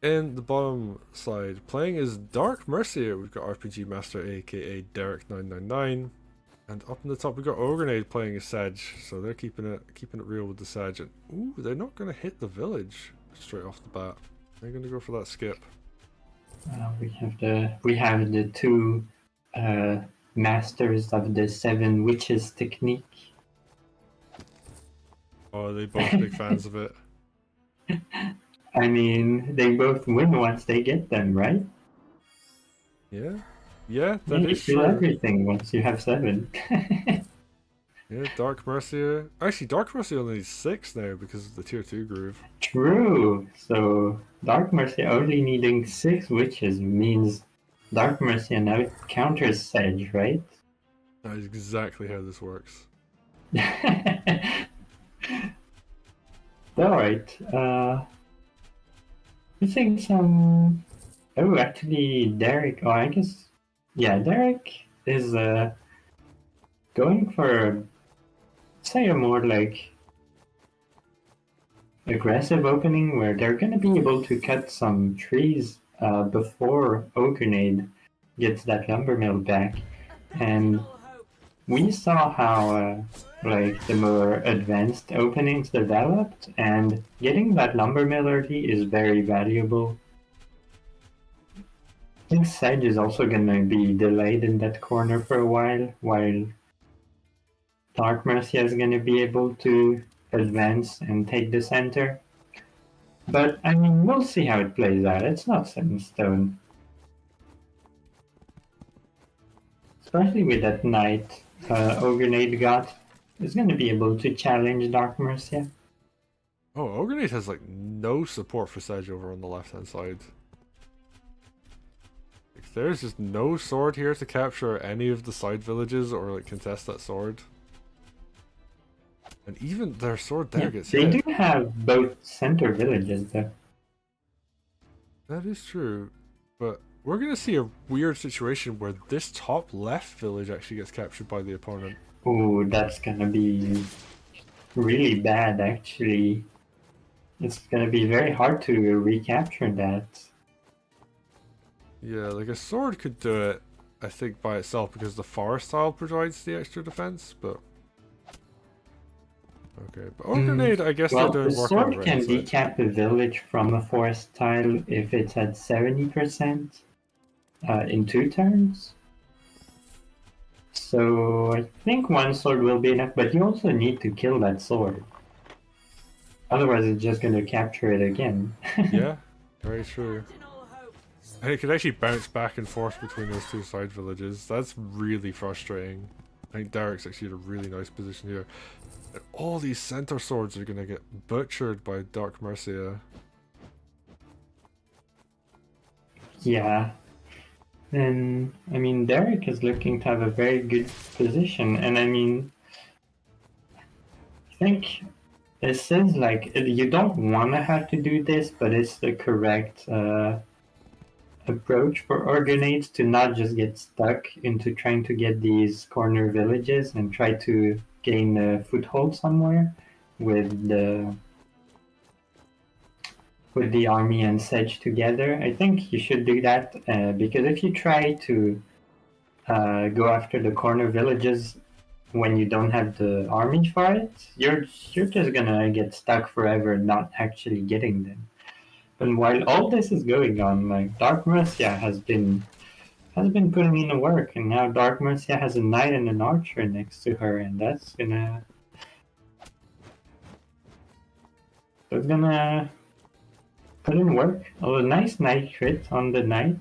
In the bottom side, playing is Dark Mercia. We've got RPG Master, aka Derrick999, and up in the top we've got OgreNade playing as Sedge. So they're keeping it real with the Sedge. And ooh, they're not gonna hit the village straight off the bat. They're gonna go for that skip. We have the two masters of the seven witches technique. Oh, are they both big fans of it? I mean, they both win once they get them, right? Yeah, yeah, that You is feel true. everything once you have seven. Yeah, Dark Mercia. Actually, Dark Mercia only needs 6 now because of the tier 2 groove. True. So Dark Mercy only needing 6 witches means Dark Mercy now counters Sedge, right? That is exactly how this works. Alright. I think some. Oh, actually, Derek. Oh, I guess. Yeah, Derek is going for, say, a more like aggressive opening where they're going to be able to cut some trees before OgreNade gets that lumber mill back. And we saw how like the more advanced openings developed, and getting that lumber mill early is very valuable. I think Sedge is also going to be delayed in that corner for a while Dark Mercia is going to be able to advance and take the center. But, I mean, we'll see how it plays out. It's not set in stone. Especially with that knight OgreNade got, is going to be able to challenge Dark Mercia. Oh, OgreNade has like no support for Sedge over on the left hand side. Like, there's just no sword here to capture any of the side villages or like contest that sword. And even their sword there gets They hit. do have both center villages though. That is true, but we're gonna see a weird situation where this top left village actually gets captured by the opponent. Ooh, that's gonna be really bad actually. It's gonna be very hard to recapture that. Yeah, like a sword could do it, I think, by itself because the forest tile provides the extra defense, but... Okay, but OgreNade, I guess Well, they're the working on the sword right hand can side. decap a village from a forest tile if it's at 70% in 2 turns. So I think one sword will be enough, but you also need to kill that sword. Otherwise, it's just going to capture it again. Yeah, very true. And it could actually bounce back and forth between those two side villages. That's really frustrating. I think Derrick's actually in a really nice position here. And all these center swords are gonna get butchered by Dark Mercia. Yeah. And I mean, Derrick is looking to have a very good position, and I mean, I think this is like you don't want to have to do this, but it's the correct approach for OgreNades to not just get stuck into trying to get these corner villages and try to gain a foothold somewhere with the army and Sedge together. I think you should do that because if you try to go after the corner villages when you don't have the army for it, you're just gonna get stuck forever not actually getting them. And while all this is going on, like Dark Mercia has been putting in the work, and now Dark Mercia has a knight and an archer next to her, and that's gonna put in work. Oh, a nice knight crit on the knight,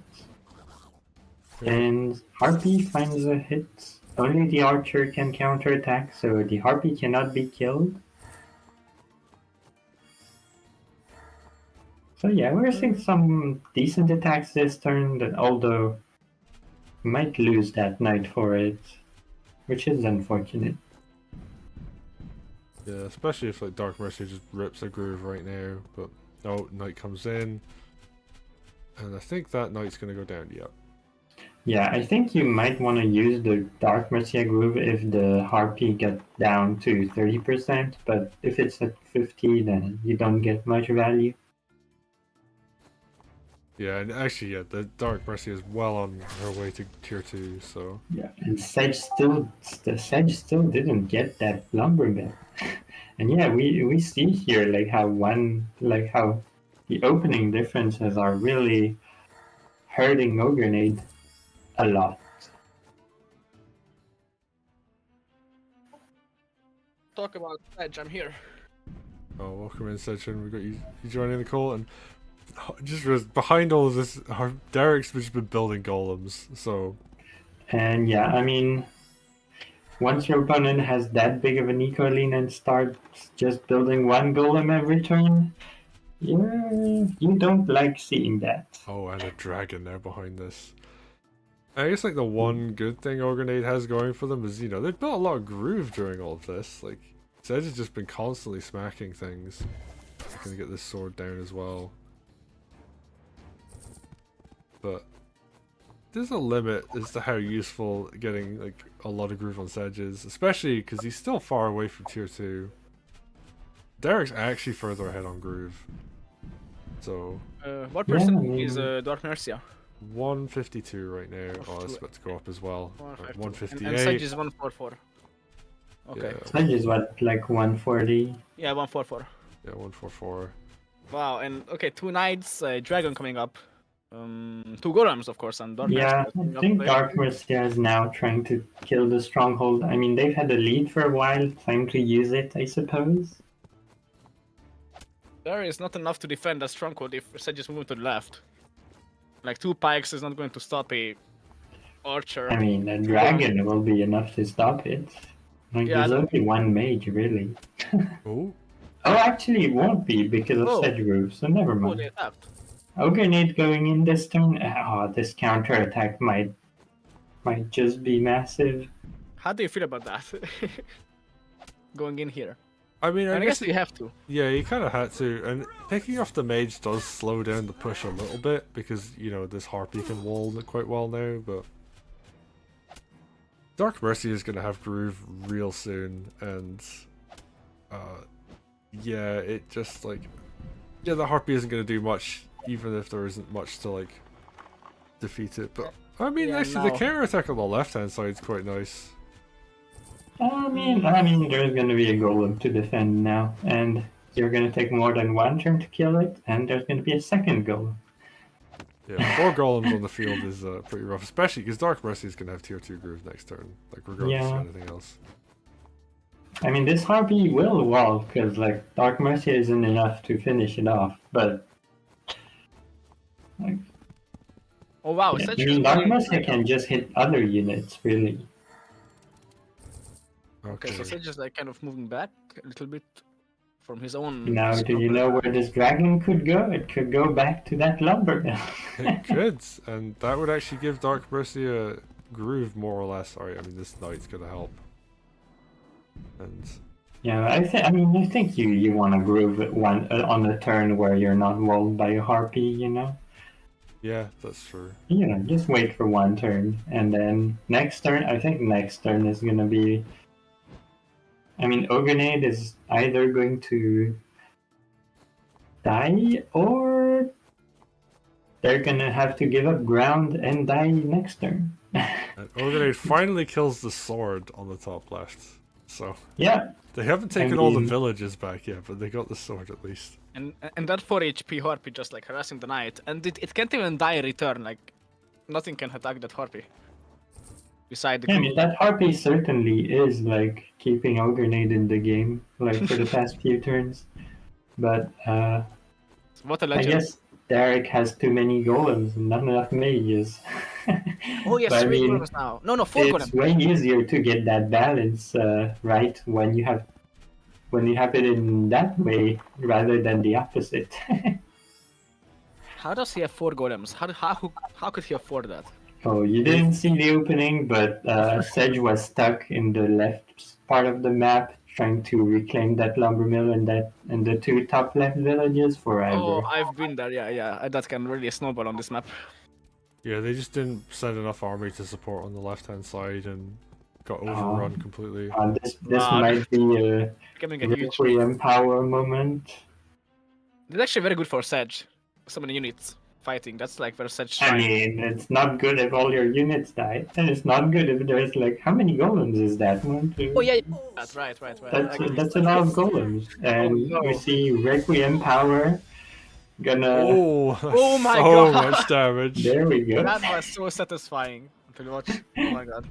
and Harpy finds a hit. Only the archer can counterattack, so the Harpy cannot be killed. So yeah, we're seeing some decent attacks this turn, although might lose that knight for it, which is unfortunate. Yeah, especially if like Dark Mercy just rips a groove right now. But no, Knight comes in. And I think that Knight's gonna go down, yep. Yeah, I think you might want to use the Dark Mercia groove if the Harpy got down to 30%, but if it's at 50, then you don't get much value. Yeah, and actually, yeah, the Dark Mercia is well on her way to tier 2, so... Yeah, and Sedge still didn't get that lumber mill. And yeah, we see here how the opening differences are really hurting OgreNade a lot. Talk about Sedge, I'm here. Oh, welcome in, Sedge, we got you joining the call, and just realized behind all of this, Derrick's just been building golems, so... And yeah, I mean, once your opponent has that big of an eco lean and starts just building one golem every turn, yeah, you don't like seeing that. Oh, and a dragon there behind this. I guess like the one good thing OgreNade has going for them is, you know, they've built a lot of groove during all of this. Like, Sedge has just been constantly smacking things. I'm gonna get this sword down as well. But there's a limit as to how useful getting like a lot of groove on Sedge is, especially because he's still far away from tier 2. Derrick's actually further ahead on groove. So What percent is Dark Mercia? 152 right now. Oh, it's about to go up as well. 158. And Sedge is 144. Okay. Yeah. Sedge is what, like 140? Yeah, 144. Yeah, 144. Wow, and okay, 2 knights, dragon coming up. 2 golems, of course, and Dark Yeah, Mercia I think Dark Mercia is now trying to kill the stronghold. I mean, they've had a lead for a while, time to use it, I suppose. There is not enough to defend a stronghold if Sedge is moving to the left. Like 2 pikes is not going to stop a archer. I mean, a dragon will be enough to stop it. Like, Yeah, there's only one mage, really. Oh, Oh, actually, it won't be because of Oh. Sedge Roof, so never Oh, mind. they left. OgreNade going in this turn. Oh, this counter attack might just be massive. How do you feel about that? Going in here. I mean, I And I guess guess you have to. yeah, you kind of had to, and picking off the mage does slow down the push a little bit because you know this harpy can wall it quite well now. But Dark Mercy is gonna have groove real soon, and yeah, it just like yeah, the harpy isn't gonna do much, even if there isn't much to like defeat it. But I mean, Yeah, actually, the no. counter attack on the left hand side is quite nice. I mean, there's gonna be a golem to defend now, and you're gonna take more than one turn to kill it, and there's gonna be a second golem. Yeah, 4 golems on the field is pretty rough, especially because Dark Mercy is gonna have tier 2 groove next turn, like regardless Yeah. of anything else. I mean, this harpy will wall because like Dark Mercy isn't enough to finish it off, but like, Oh wow, yeah, Sedge I is mean, Dark really- Mercy can just hit other units, really. Okay, Okay. so Sedge is like kind of moving back a little bit from his own. Now, do you know where this dragon could go? It could go back to that lumber mill. It could, and that would actually give Dark Mercy a groove more or less. Sorry, I mean this knight's gonna help. And Yeah, I think you want to groove it one on a turn where you're not walled by a harpy, you know. yeah, that's true. You know, just wait for one turn, and then next turn. I think next turn is gonna be. I mean, OgreNade is either going to die or they're gonna have to give up ground and die next turn. And OgreNade finally kills the sword on the top left. So Yeah, they haven't taken all the mean- villages back yet, but they got the sword at least. And that 4 HP harpy just like harassing the knight, and it can't even die in return. Like nothing can attack that harpy. Beside the I mean, that harpy certainly is like keeping OgreNade in the game, like for the past few turns. But what a I legend. guess Derrick has too many golems and not enough mages. Oh yes, But I 3 mean, golems now. No, 4 it's golems. way easier to get that balance right when you have it in that way rather than the opposite. How does he have 4 golems? How could he afford that? Oh, you didn't see the opening, but Sedge was stuck in the left part of the map trying to reclaim that lumber mill and the 2 top left villages forever. Oh, I've been there. Yeah. That can really snowball on this map. Yeah, they just didn't send enough army to support on the left hand side and got overrun completely. This Wow. might be a Becoming a huge. Requiem power moment. It's actually very good for Sedge. So many units. fighting. That's like where Sedge I shine. mean, it's not good if all your units die, and it's not good if there's like how many golems is that? One, two. Oh yeah, that's right. That's a lot of golems, and we no. see Requiem power gonna. Oh, Oh my so God. much damage. There we go. That was so satisfying to watch. Oh my god.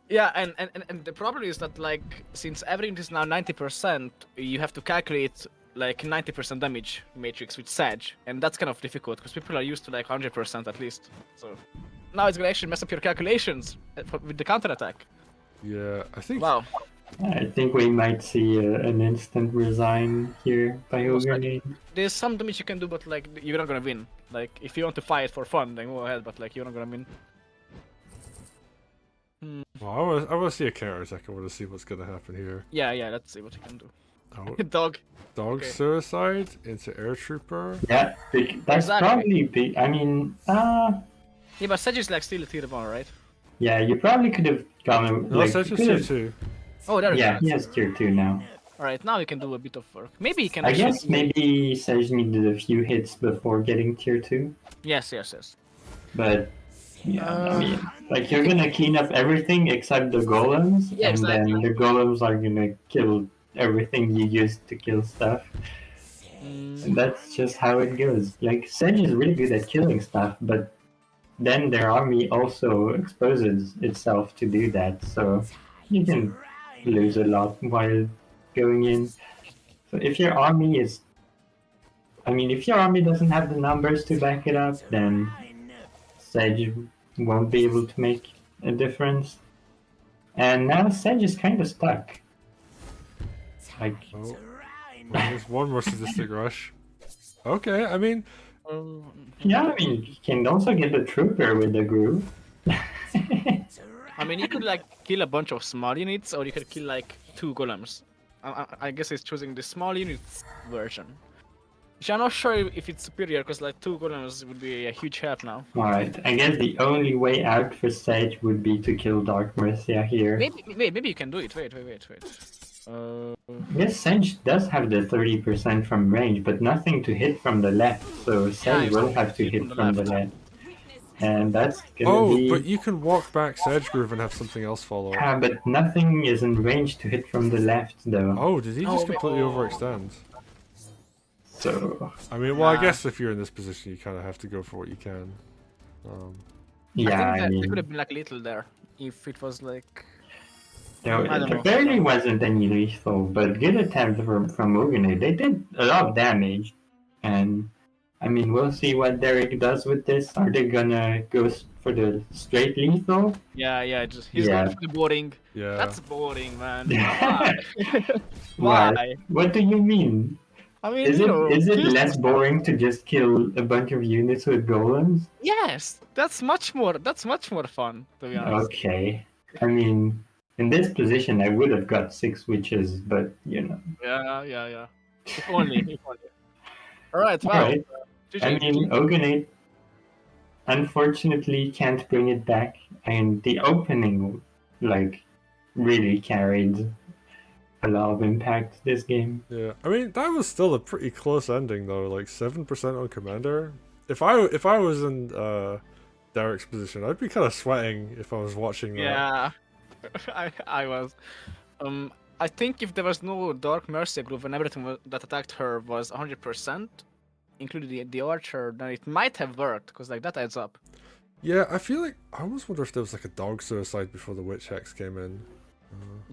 Yeah, and the problem is that like since everything is now 90%, you have to calculate like 90% damage matrix with Sedge, and that's kind of difficult because people are used to like 100% at least. So now it's gonna actually mess up your calculations with the counterattack. Yeah, I think. Wow. I think we might see an instant resign here by Most OgreNade. There's some damage you can do, but like you're not gonna win. Like if you want to fight for fun, then go ahead, but like you're not gonna win. Well, I want to see a counter attack. I want to see what's gonna happen here. Yeah, let's see what you can do. Oh, Dog. dog Okay. suicide into air trooper. Yeah, that's Exactly. probably big. I mean, Yeah, but Sedge is like still a tier 1, right? yeah, you probably could have gone. No, Like, such you a could tier have- 2. Oh, there we Yeah, go. he has tier 2 now. Alright, now you can do a bit of work. Maybe you can I actually guess do- maybe Sedge needed a few hits before getting tier 2, Yes. but yeah, I mean, like you're gonna clean up everything except the golems, Yeah, and exactly. then the golems are gonna kill everything you used to kill stuff. And that's just how it goes. Like Sedge is really good at killing stuff, but then their army also exposes itself to do that, so you can lose a lot while going in. So if your army is, I mean, if your army doesn't have the numbers to back it up, then Sedge won't be able to make a difference. And now Sedge is kind of stuck. Like, Oh, well, there's one more sadistic rush. Okay, I mean, yeah, I mean, you can also get the trooper with the groove. I mean, you could like kill a bunch of small units, or you could kill like 2 golems. I guess he's choosing the small units version. Which I'm not sure if it's superior, because like 2 golems would be a huge help now. Alright, I guess the only way out for Sedge would be to kill Dark Mercia here. Maybe you can do it. Wait. Yes, Sedge does have the 30% from range, but nothing to hit from the left, so Sedge will have to hit from the left. And that's gonna be... but you can walk back Sedge Groove and have something else follow. but nothing is in range to hit from the left, though. Oh, did he just Oh, completely oh. overextend? So, I mean, well, I Nah. guess if you're in this position, you kind of have to go for what you can. yeah, I think I that mean... there could have been like little there if it was like. There, I don't there know. barely wasn't any lethal, but good attempt from OgreNade. They did a lot of damage, and I mean, we'll see what Derrick does with this. Are they gonna go for the straight lethal? Yeah. He's Yeah. going for the boring. Yeah. That's boring, man. Why? Why? Why? What do you mean? I mean, Is you it know, is it kill less some- boring to just kill a bunch of units with golems? Yes, that's much more. That's much more fun, to be honest. Okay. I mean, in this position, I would have got 6 witches, but you know. Yeah. If only. Alright, wow. Alright. GG, I mean, OgreNade unfortunately can't bring it back, and the opening, like, really carried a lot of impact this game. Yeah, I mean that was still a pretty close ending though, like 7% on Commander. If I was in Derrick's position, I'd be kind of sweating if I was watching that. Yeah, I was. I think if there was no Dark Mercia group and everything that attacked her was 100%, including the archer, then it might have worked, because like that adds up. Yeah, I feel like I almost wonder if there was like a dog suicide before the witch hex came in.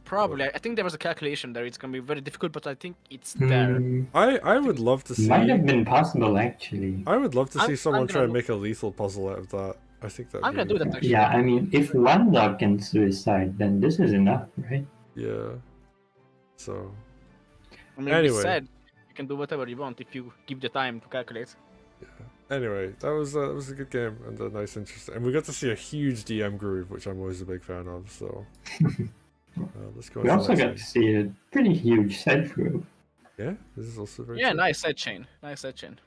Probably. I think there was a calculation there. It's gonna be very difficult, but I think it's there. Hmm, I would love to see. might have been possible, actually. I would love to see I'm someone gonna try and look- make a lethal puzzle out of that. I think that. I'm gonna do that actually. Yeah, I mean, if one dog can suicide, then this is enough, right? Yeah. So. I mean, Anyway. we said you can do whatever you want if you give the time to calculate. Anyway, that was a good game and a nice, interesting, and we got to see a huge DM groove, which I'm always a big fan of. So. Let's go. We on to also the got next to see a pretty huge Sedge group. game. Yeah, this is also very. Yeah, cool. nice set chain. Nice set chain.